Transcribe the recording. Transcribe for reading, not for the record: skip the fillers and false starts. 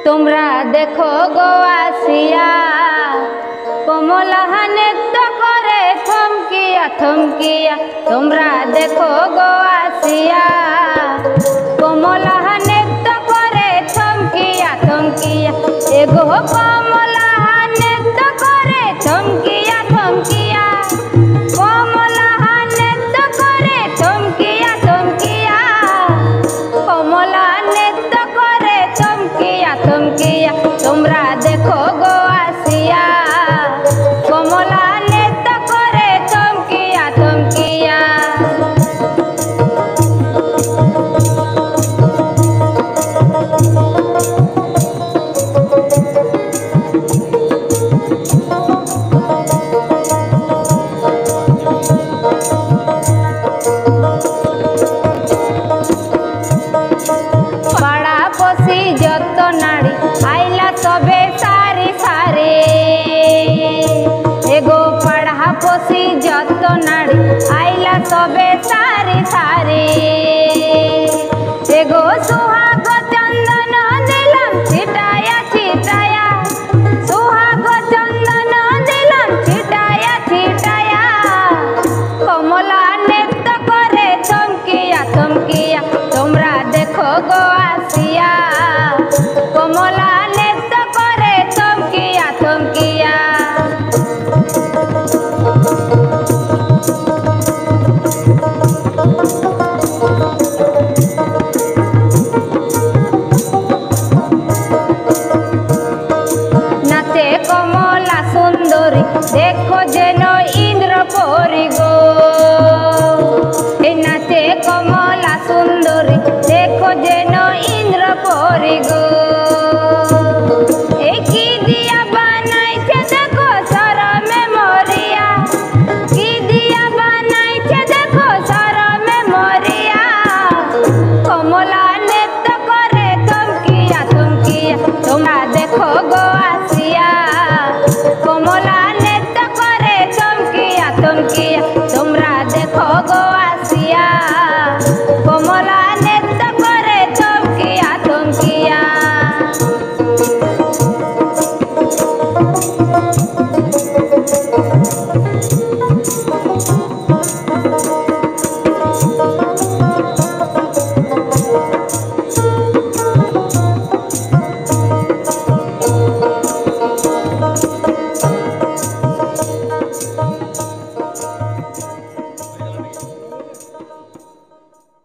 তোমরা দেখো গো আসিয়া কমলা নৃত্য করে থমকিয়া থমকিয়া। তোমরা দেখো গো আসিয়া কমলা নৃত্য করে থমকিয়া থমকিয়া। এগো কমলা নৃত্য করে থমকিয়া থমকিয়া। কমলা নৃত্য করে থমকিয়া থমকিয়া। কমলা নৃত্য করে থমকিয়া থমকিয়া। তোমরা দেখো গো আসিয়া কমলা নৃত্য করে থমকিয়া থমকিয়া। পাড়াপড়শি যত না